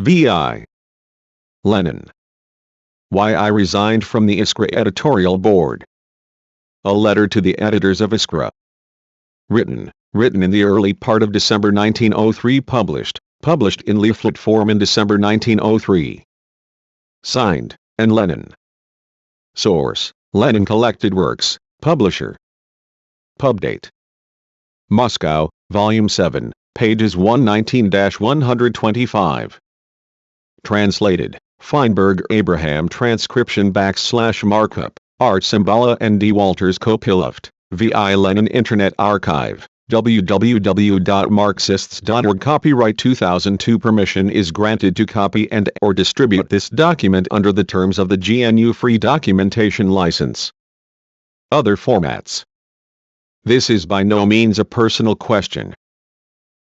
V.I. Lenin. Why I resigned from the Iskra editorial board. A letter to the editors of Iskra. Written in the early part of December 1903. Published in leaflet form in December 1903. Signed, N. Lenin. Source: Lenin Collected Works, Publisher. Pub date: Moscow, Volume 7, pages 119-125. Translated: Feinberg Abraham. Transcription / markup: Art Symbala and D. Walters Copiloft, V.I. Lenin. Internet Archive, www.marxists.org. Copyright 2002. Permission is granted to copy and or distribute this document under the terms of the GNU Free Documentation License. Other formats. This is by no means a personal question.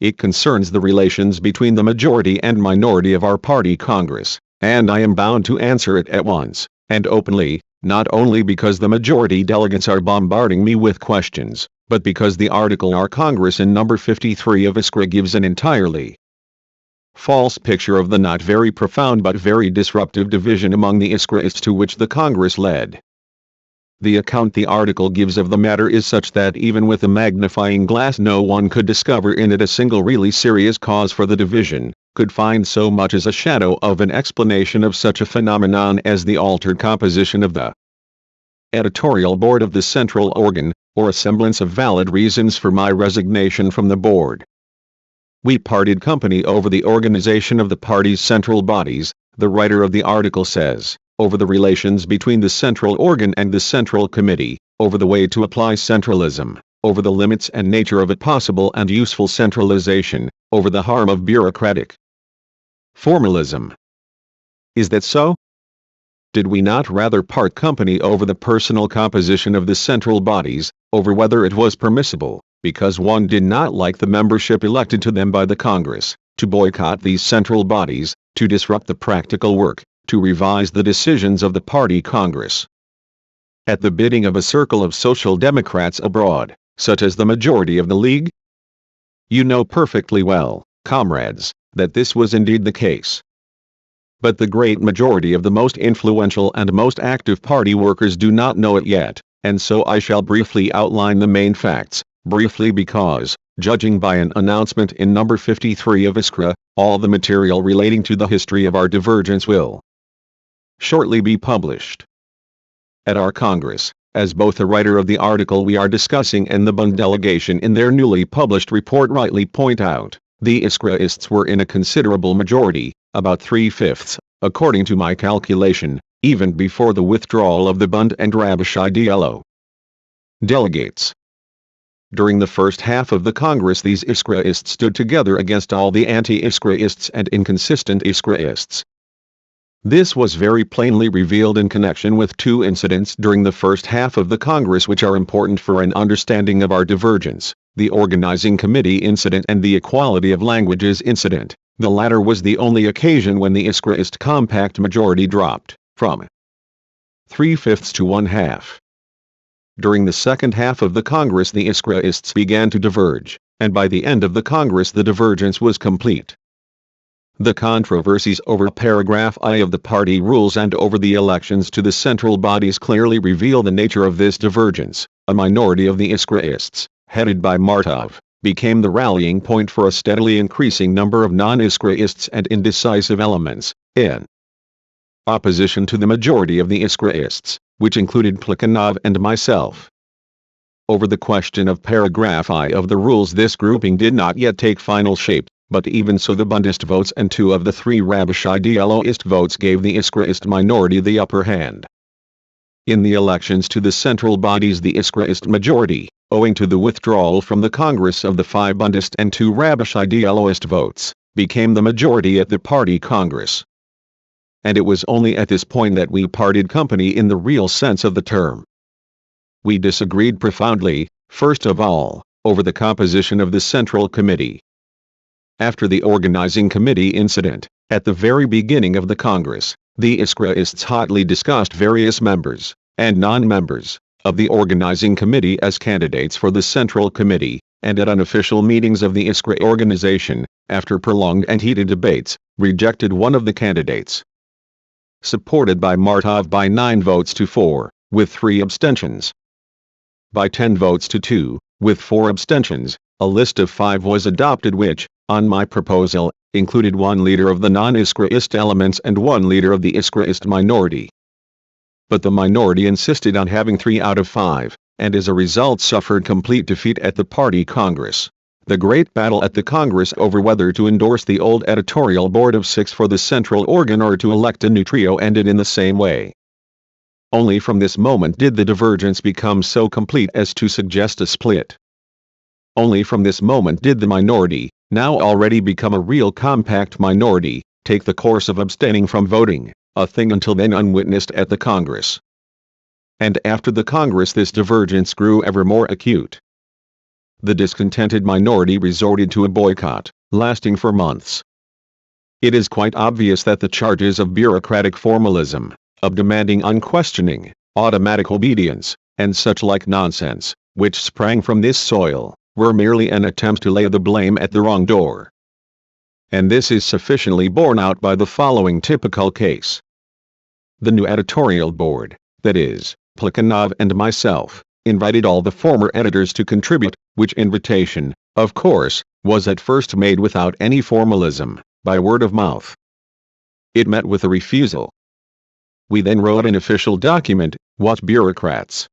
It concerns the relations between the majority and minority of our party Congress, and I am bound to answer it at once, and openly, not only because the majority delegates are bombarding me with questions, but because the article Our Congress in number 53 of Iskra gives an entirely false picture of the not very profound but very disruptive division among the Iskraists to which the Congress led. The account the article gives of the matter is such that even with a magnifying glass no one could discover in it a single really serious cause for the division, could find so much as a shadow of an explanation of such a phenomenon as the altered composition of the editorial board of the central organ, or a semblance of valid reasons for my resignation from the board. We parted company over the organization of the party's central bodies, the writer of the article says, over the relations between the central organ and the central committee, over the way to apply centralism, over the limits and nature of a possible and useful centralization, over the harm of bureaucratic formalism. Is that so? Did we not rather part company over the personal composition of the central bodies, over whether it was permissible, because one did not like the membership elected to them by the Congress, to boycott these central bodies, to disrupt the practical work, to revise the decisions of the party Congress? At the bidding of a circle of social democrats abroad, such as the majority of the League? You know perfectly well, comrades, that this was indeed the case. But the great majority of the most influential and most active party workers do not know it yet, and so I shall briefly outline the main facts, briefly because, judging by an announcement in number 53 of Iskra, all the material relating to the history of our divergence will shortly be published. At our Congress, as both the writer of the article we are discussing and the Bund delegation in their newly published report rightly point out, the Iskraists were in a considerable majority, about 3/5, according to my calculation, even before the withdrawal of the Bund and Rabashai DLO delegates. During the first half of the Congress these Iskraists stood together against all the anti-Iskraists and inconsistent Iskraists. This was very plainly revealed in connection with two incidents during the first half of the Congress which are important for an understanding of our divergence, the Organizing Committee incident and the Equality of Languages incident. The latter was the only occasion when the Iskraist compact majority dropped from 3/5 to 1/2. During the second half of the Congress the Iskraists began to diverge, and by the end of the Congress the divergence was complete. The controversies over paragraph I of the party rules and over the elections to the central bodies clearly reveal the nature of this divergence. A minority of the Iskraists, headed by Martov, became the rallying point for a steadily increasing number of non-Iskraists and indecisive elements, in opposition to the majority of the Iskraists, which included Plekhanov and myself. Over the question of paragraph I of the rules this grouping did not yet take final shape, but even so the Bundist votes and 2 of the 3 Rabashai DLOist votes gave the Iskraist minority the upper hand. In the elections to the central bodies the Iskraist majority, owing to the withdrawal from the Congress of the 5 Bundist and 2 Rabashai DLOist votes, became the majority at the party Congress. And it was only at this point that we parted company in the real sense of the term. We disagreed profoundly, first of all, over the composition of the Central Committee. After the Organizing Committee incident, at the very beginning of the Congress, the Iskraists hotly discussed various members, and non-members, of the Organizing Committee as candidates for the Central Committee, and at unofficial meetings of the Iskra organization, after prolonged and heated debates, rejected one of the candidates. Supported by Martov by 9 votes to 4, with 3 abstentions. By 10 votes to 2, with 4 abstentions, a list of 5 was adopted which, on my proposal, included 1 leader of the non-Iskraist elements and 1 leader of the Iskraist minority. But the minority insisted on having 3 out of 5, and as a result suffered complete defeat at the party Congress. The great battle at the Congress over whether to endorse the old editorial board of 6 for the central organ or to elect a new trio ended in the same way. Only from this moment did the divergence become so complete as to suggest a split. Only from this moment did the minority, now already become a real compact minority, take the course of abstaining from voting, a thing until then unwitnessed at the Congress. And after the Congress this divergence grew ever more acute. The discontented minority resorted to a boycott, lasting for months. It is quite obvious that the charges of bureaucratic formalism, of demanding unquestioning, automatic obedience, and such like nonsense, which sprang from this soil, were merely an attempt to lay the blame at the wrong door. And this is sufficiently borne out by the following typical case. The new editorial board, that is, Plekhanov and myself, invited all the former editors to contribute, which invitation, of course, was at first made without any formalism, by word of mouth. It met with a refusal. We then wrote an official document, What Bureaucrats?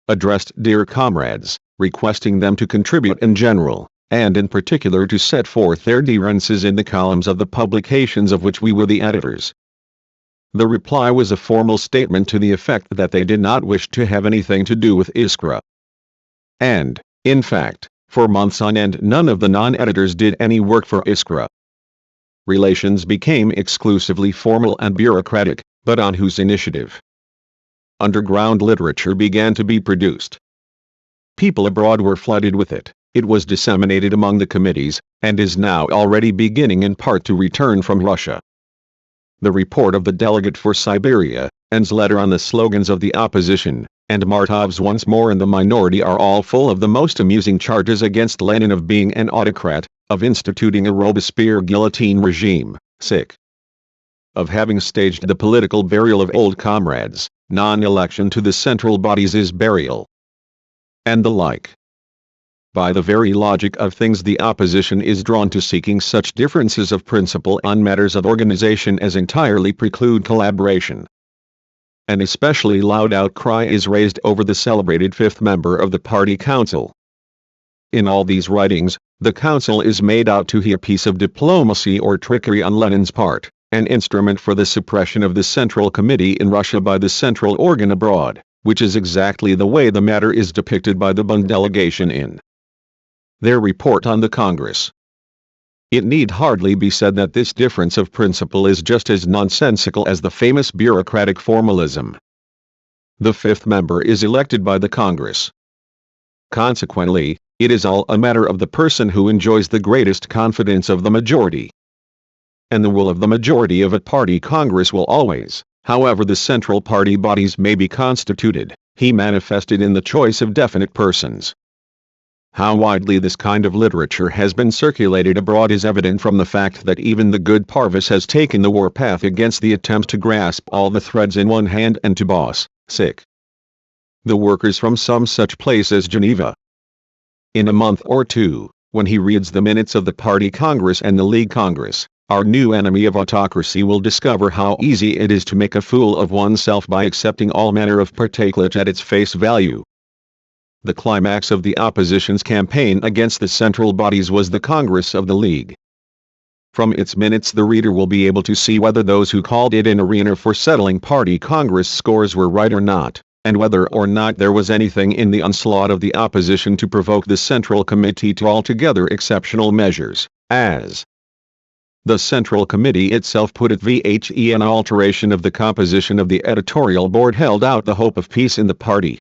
Addressed Dear Comrades, requesting them to contribute in general, and in particular to set forth their grievances in the columns of the publications of which we were the editors. The reply was a formal statement to the effect that they did not wish to have anything to do with Iskra. And, in fact, for months on end none of the non-editors did any work for Iskra. Relations became exclusively formal and bureaucratic, but on whose initiative? Underground literature began to be produced. People abroad were flooded with it, it was disseminated among the committees, and is now already beginning in part to return from Russia. The report of the delegate for Siberia, N's letter on the slogans of the opposition, and Martov's once more in the minority are all full of the most amusing charges against Lenin of being an autocrat, of instituting a Robespierre guillotine regime, of having staged the political burial of old comrades, non-election to the central bodies is burial, and the like. By the very logic of things the opposition is drawn to seeking such differences of principle on matters of organization as entirely preclude collaboration. An especially loud outcry is raised over the celebrated 5th member of the party council. In all these writings, the council is made out to be a piece of diplomacy or trickery on Lenin's part, an instrument for the suppression of the Central Committee in Russia by the central organ abroad, which is exactly the way the matter is depicted by the Bund delegation in their report on the Congress. It need hardly be said that this difference of principle is just as nonsensical as the famous bureaucratic formalism. The 5th member is elected by the Congress. Consequently, it is all a matter of the person who enjoys the greatest confidence of the majority. And the will of the majority of a party Congress will always, however the central party bodies may be constituted, be manifested in the choice of definite persons. How widely this kind of literature has been circulated abroad is evident from the fact that even the good Parvis has taken the warpath against the attempt to grasp all the threads in one hand and to boss the workers from some such place as Geneva. In a month or two, when he reads the minutes of the Party Congress and the League Congress, our new enemy of autocracy will discover how easy it is to make a fool of oneself by accepting all manner of particulate at its face value. The climax of the opposition's campaign against the central bodies was the Congress of the League. From its minutes the reader will be able to see whether those who called it an arena for settling party Congress scores were right or not, and whether or not there was anything in the onslaught of the opposition to provoke the Central Committee to altogether exceptional measures, as the Central Committee itself put it, the an alteration of the composition of the editorial board held out the hope of peace in the party.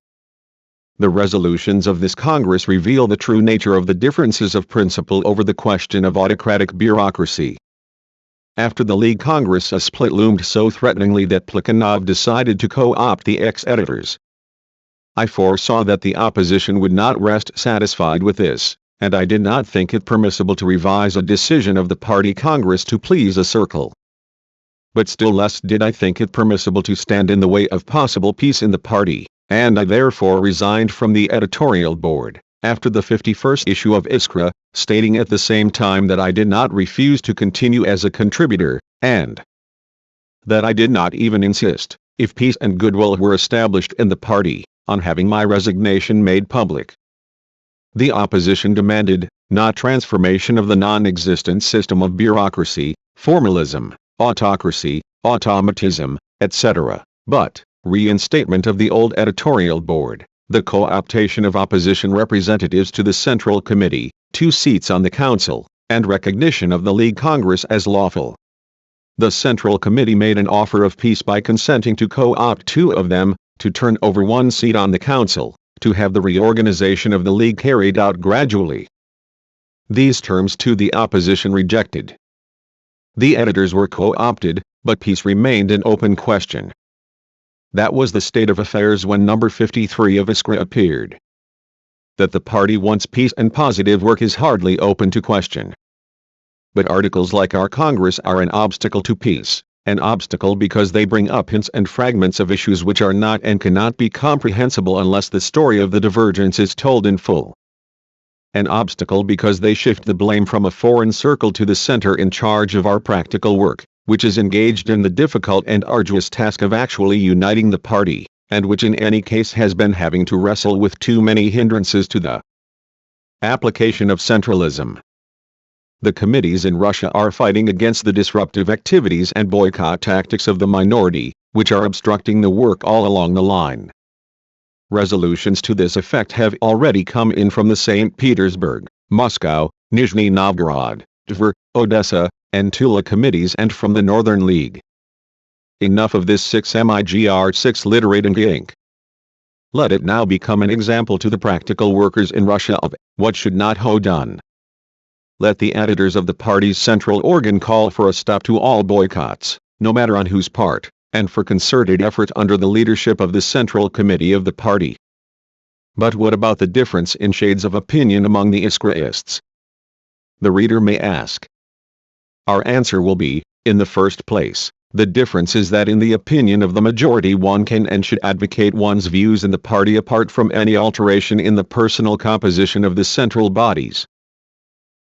The resolutions of this Congress reveal the true nature of the differences of principle over the question of autocratic bureaucracy. After the League Congress a split loomed so threateningly that Plekhanov decided to co-opt the ex-editors. I foresaw that the opposition would not rest satisfied with this, and I did not think it permissible to revise a decision of the party Congress to please a circle. But still less did I think it permissible to stand in the way of possible peace in the party, and I therefore resigned from the editorial board, after the 51st issue of Iskra, stating at the same time that I did not refuse to continue as a contributor, and that I did not even insist, if peace and goodwill were established in the party, on having my resignation made public. The opposition demanded, not transformation of the non-existent system of bureaucracy, formalism, autocracy, automatism, etc., but reinstatement of the old editorial board, the co-optation of opposition representatives to the Central Committee, 2 seats on the Council, and recognition of the League Congress as lawful. The Central Committee made an offer of peace by consenting to co-opt 2 of them, to turn over 1 seat on the Council, to have the reorganization of the League carried out gradually. These terms too the opposition rejected. The editors were co-opted, but peace remained an open question. That was the state of affairs when number 53 of Iskra appeared. That the party wants peace and positive work is hardly open to question. But articles like our Congress are an obstacle to peace, an obstacle because they bring up hints and fragments of issues which are not and cannot be comprehensible unless the story of the divergence is told in full. An obstacle because they shift the blame from a foreign circle to the center in charge of our practical work, which is engaged in the difficult and arduous task of actually uniting the party, and which in any case has been having to wrestle with too many hindrances to the application of centralism. The committees in Russia are fighting against the disruptive activities and boycott tactics of the minority, which are obstructing the work all along the line. Resolutions to this effect have already come in from the St. Petersburg, Moscow, Nizhny Novgorod, Tver, Odessa, and Tula committees and from the Northern League. Enough of this 6 literating ink. Let it now become an example to the practical workers in Russia of what should not ho done. Let the editors of the party's central organ call for a stop to all boycotts, no matter on whose part, and for concerted effort under the leadership of the Central Committee of the party. But what about the difference in shades of opinion among the Iskraists? The reader may ask. Our answer will be, in the first place, the difference is that in the opinion of the majority one can and should advocate one's views in the party apart from any alteration in the personal composition of the central bodies.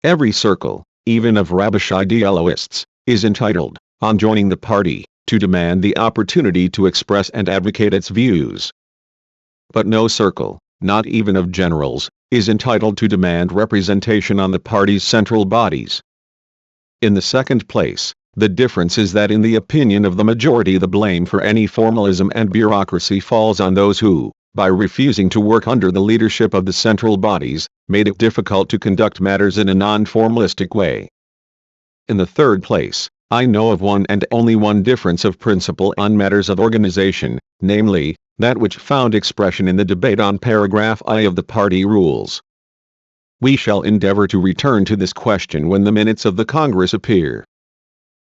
Every circle, even of rabbish idealists, is entitled, on joining the party, to demand the opportunity to express and advocate its views. But no circle, not even of generals, is entitled to demand representation on the party's central bodies. In the second place, the difference is that in the opinion of the majority the blame for any formalism and bureaucracy falls on those who, by refusing to work under the leadership of the central bodies, made it difficult to conduct matters in a non-formalistic way. In the third place, I know of one and only one difference of principle on matters of organization, namely, that which found expression in the debate on paragraph I of the party rules. We shall endeavor to return to this question when the minutes of the Congress appear.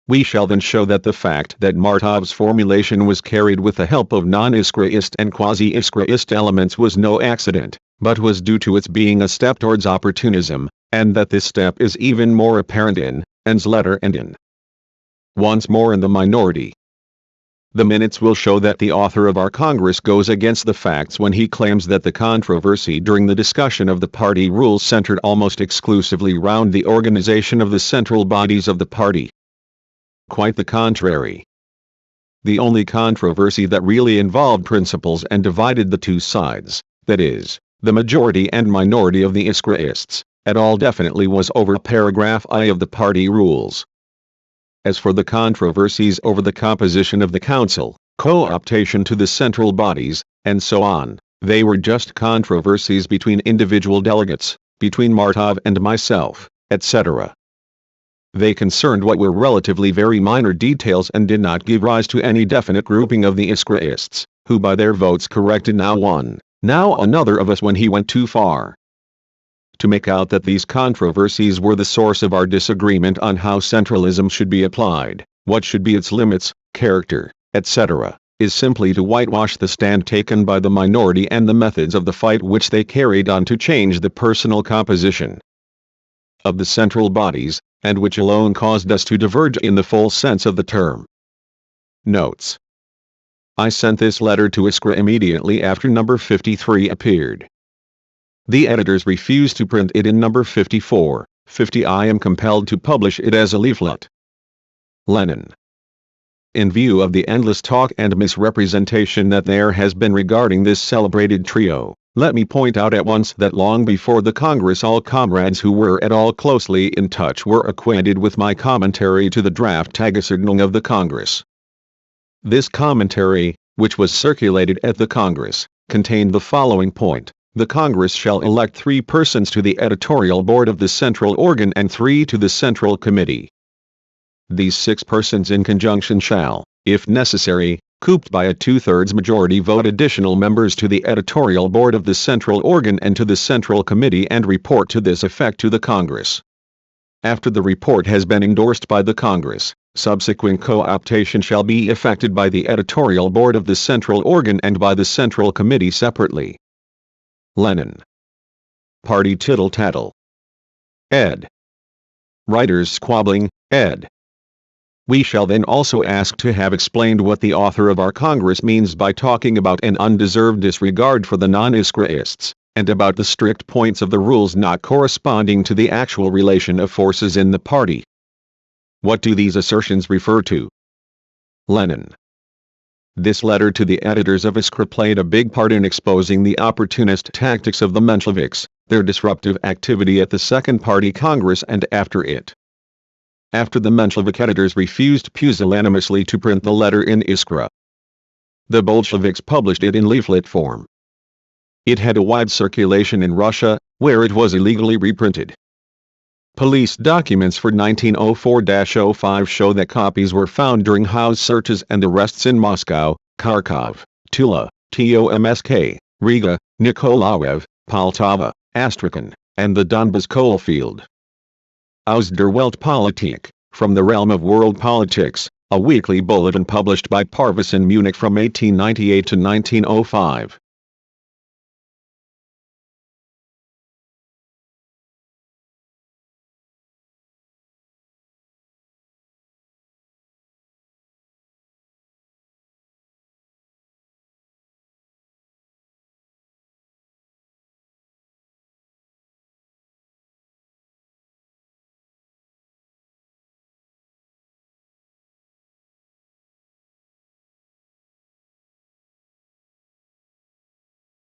We shall then show that the fact that Martov's formulation was carried with the help of non-Iskraist and quasi-Iskraist elements was no accident, but was due to its being a step towards opportunism, and that this step is even more apparent in N's letter and in once more in the minority. The minutes will show that the author of our Congress goes against the facts when he claims that the controversy during the discussion of the party rules centered almost exclusively round the organization of the central bodies of the party. Quite the contrary. The only controversy that really involved principles and divided the two sides, that is, the majority and minority of the Iskraists, at all definitely was over paragraph I of the party rules. As for the controversies over the composition of the council, co-optation to the central bodies, and so on, they were just controversies between individual delegates, between Martov and myself, etc. They concerned what were relatively very minor details and did not give rise to any definite grouping of the Iskraists, who by their votes corrected now one, now another of us when he went too far. To make out that these controversies were the source of our disagreement on how centralism should be applied, what should be its limits, character, etc., is simply to whitewash the stand taken by the minority and the methods of the fight which they carried on to change the personal composition of the central bodies, and which alone caused us to diverge in the full sense of the term. Notes. I sent this letter to Iskra immediately after number 53 appeared. The editors refused to print it in number 54, 50. I am compelled to publish it as a leaflet. Lenin. In view of the endless talk and misrepresentation that there has been regarding this celebrated trio, let me point out at once that long before the Congress all comrades who were at all closely in touch were acquainted with my commentary to the draft Tagesordnung of the Congress. This commentary, which was circulated at the Congress, contained the following point: the Congress shall elect 3 persons to the editorial board of the central organ and 3 to the central committee. These 6 persons in conjunction shall, if necessary, cooped by a 2/3 majority vote additional members to the editorial board of the central organ and to the central committee and report to this effect to the Congress. After the report has been endorsed by the Congress, subsequent co-optation shall be effected by the editorial board of the central organ and by the central committee separately. Lenin. Party tittle-tattle. Ed. Writers squabbling, ed. We shall then also ask to have explained what the author of our Congress means by talking about an undeserved disregard for the non-Iskraists, and about the strict points of the rules not corresponding to the actual relation of forces in the party. What do these assertions refer to? Lenin. This letter to the editors of Iskra played a big part in exposing the opportunist tactics of the Mensheviks, their disruptive activity at the Second Party Congress and after it. After the Menshevik editors refused pusillanimously to print the letter in Iskra, the Bolsheviks published it in leaflet form. It had a wide circulation in Russia, where it was illegally reprinted. Police documents for 1904-05 show that copies were found during house searches and arrests in Moscow, Kharkov, Tula, Tomsk, Riga, Nikolaev, Poltava, Astrakhan, and the Donbas coalfield. Aus der Weltpolitik, from the realm of world politics, a weekly bulletin published by Parvus in Munich from 1898 to 1905.